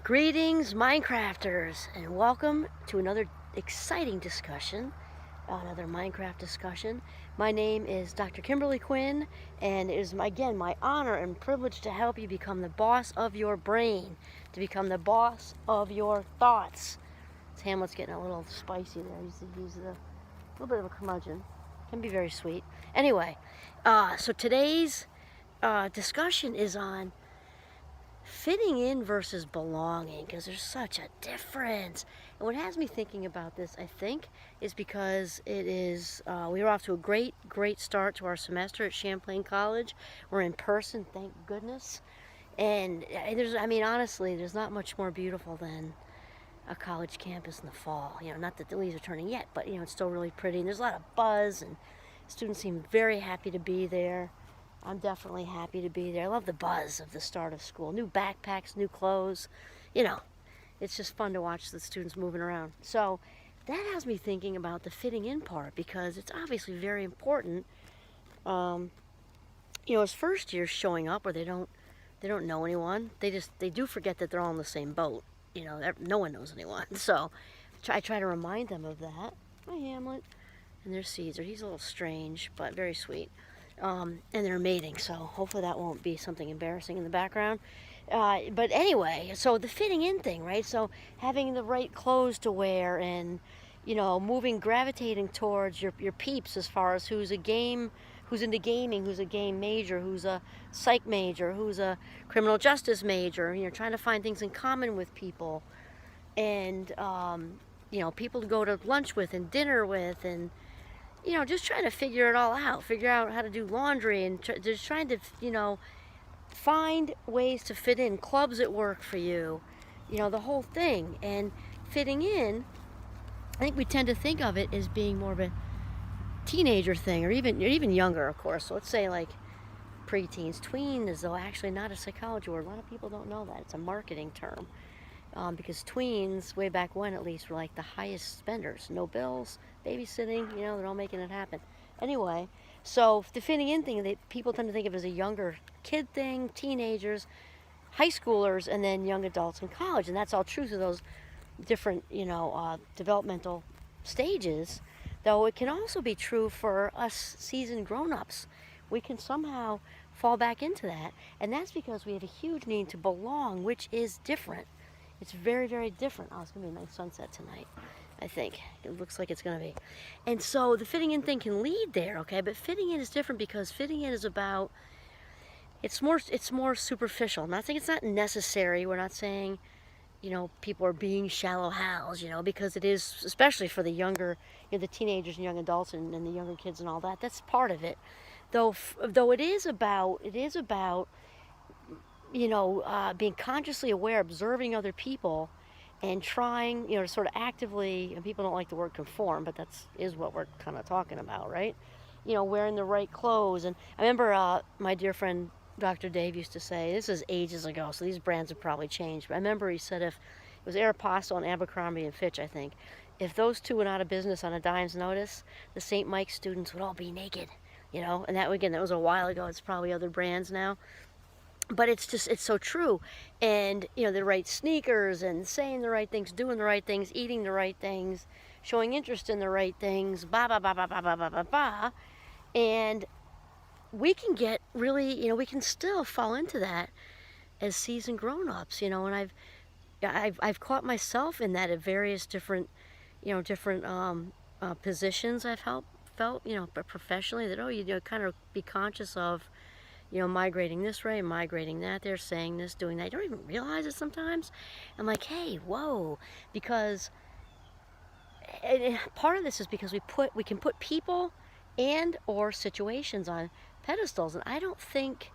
Greetings, Minecrafters, and welcome to another exciting discussion, another Minecraft discussion. My name is Dr. Kimberly Quinn, and it is, again, my honor and privilege to help you become the boss of your brain, to become the boss of your thoughts. This Hamlet's getting a little spicy there. He's a little bit of a curmudgeon. Can be very sweet. Anyway, so today's discussion is on fitting in versus belonging, because there's such a difference. And what has me thinking about this, I think, is because it is, we are off to a great start to our semester at Champlain College. We're in person, thank goodness. And honestly, there's not much more beautiful than a college campus in the fall. Not that the leaves are turning yet, but it's still really pretty. And there's a lot of buzz, and students seem very happy to be there. I'm definitely happy to be there. I love the buzz of the start of school. New backpacks, new clothes. It's just fun to watch the students moving around. So that has me thinking about the fitting in part, because it's obviously very important. As first years showing up where they don't know anyone, they do forget that they're all in the same boat. No one knows anyone. So I try to remind them of that. Hi, Hamlet. And there's Caesar. He's a little strange, but very sweet. And they're mating, so hopefully that won't be something embarrassing in the background. But anyway, so the fitting in thing, right? So having the right clothes to wear, and gravitating towards your peeps, as far as who's into gaming, who's a game major, who's a psych major, who's a criminal justice major. Trying to find things in common with people, and people to go to lunch with and dinner with, and just trying to figure it all out, figure out how to do laundry, and just trying to, find ways to fit in, clubs that work for you, the whole thing. And fitting in, I think we tend to think of it as being more of a teenager thing, or even younger, of course. So let's say like preteens. Tween is, though, actually not a psychology word. A lot of people don't know that. It's a marketing term. Because tweens, way back when at least, were like the highest spenders. No bills, babysitting, they're all making it happen. Anyway, so the fitting in thing, people tend to think of it as a younger kid thing, teenagers, high schoolers, and then young adults in college. And that's all true to those different, developmental stages. Though it can also be true for us seasoned grown-ups. We can somehow fall back into that. And that's because we have a huge need to belong, which is different. It's very, very different. Oh, it's going to be a nice sunset tonight, I think. It looks like it's going to be. And so the fitting in thing can lead there, okay? But fitting in is different, because fitting in is about, it's more superficial. I'm not saying it's not necessary. We're not saying, people are being shallow Hals, because it is, especially for the younger, the teenagers and young adults and the younger kids and all that. That's part of it. Though it is about being consciously aware, observing other people, and trying, to sort of actively, and people don't like the word conform, but is what we're kind of talking about, right? Wearing the right clothes. And I remember my dear friend Dr. Dave used to say, this is ages ago, so these brands have probably changed, but I remember he said, if it was Aeropostale and Abercrombie and Fitch, I think, if those two went out of business on a dime's notice, the St. Mike's students would all be naked, and that was a while ago. It's probably other brands now. But it's so true. And, the right sneakers, and saying the right things, doing the right things, eating the right things, showing interest in the right things, ba ba ba ba ba ba ba ba ba. And we can get really, we can still fall into that as seasoned grown-ups, and I've caught myself in that at various different positions I've felt, but professionally, that, you kind of be conscious of, migrating this way, migrating that there, saying this, doing that. You don't even realize it sometimes. I'm like, hey, whoa, because part of this is because we can put people and or situations on pedestals, and I don't think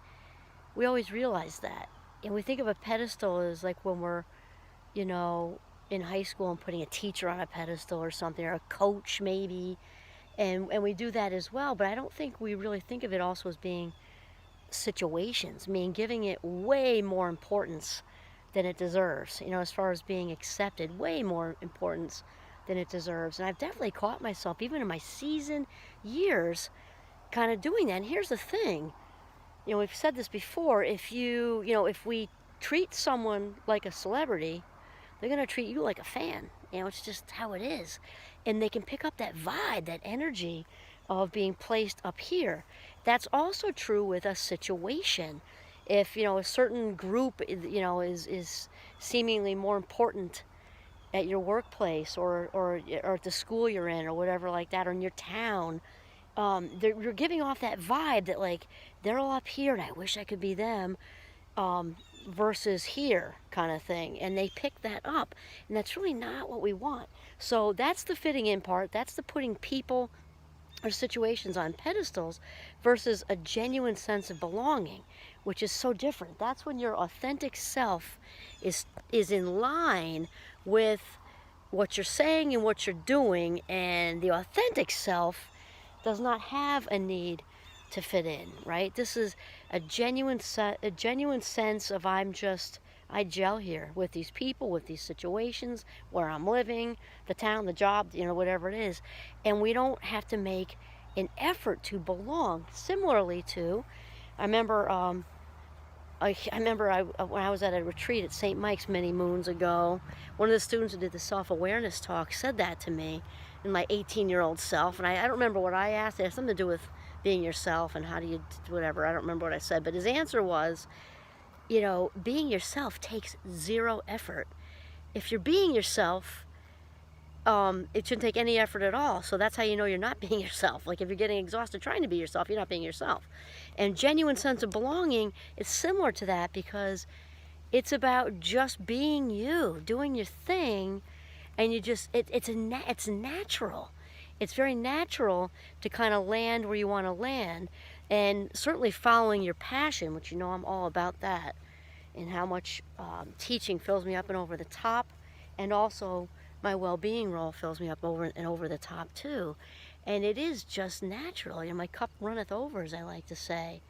we always realize that. And we think of a pedestal as like when we're, in high school and putting a teacher on a pedestal or something, or a coach maybe, and we do that as well. But I don't think we really think of it also as being situations, giving it way more importance than it deserves, as far as being accepted, way more importance than it deserves. And I've definitely caught myself, even in my seasoned years, kind of doing that. And here's the thing, we've said this before, if we treat someone like a celebrity, they're going to treat you like a fan. It's just how it is. And they can pick up that vibe, that energy of being placed up here. That's also true with a situation. If, a certain group, is seemingly more important at your workplace or at the school you're in or whatever like that, or in your town, you're giving off that vibe that, like, they're all up here and I wish I could be them, versus here kind of thing. And they pick that up. And that's really not what we want. So that's the fitting in part. That's the putting people or situations on pedestals versus a genuine sense of belonging, which is so different. That's when your authentic self is in line with what you're saying and what you're doing, and the authentic self does not have a need to fit in, right? This is a genuine sense of I gel here with these people, with these situations, where I'm living, the town, the job, whatever it is. And we don't have to make an effort to belong. Similarly to, I remember when I was at a retreat at St. Mike's many moons ago, one of the students who did the self-awareness talk said that to me in my 18-year-old self. And I don't remember what I asked. It had something to do with being yourself and how do you, whatever. I don't remember what I said. But his answer was, being yourself takes zero effort. If you're being yourself, it shouldn't take any effort at all. So that's how you know you're not being yourself. Like, if you're getting exhausted trying to be yourself, you're not being yourself. And genuine sense of belonging is similar to that, because it's about just being you, doing your thing, and you just, it's natural. It's very natural to kind of land where you want to land, and certainly following your passion, which I'm all about that, and how much teaching fills me up and over the top, and also my well-being role fills me up over the top too. And it is just natural. My cup runneth over, as I like to say.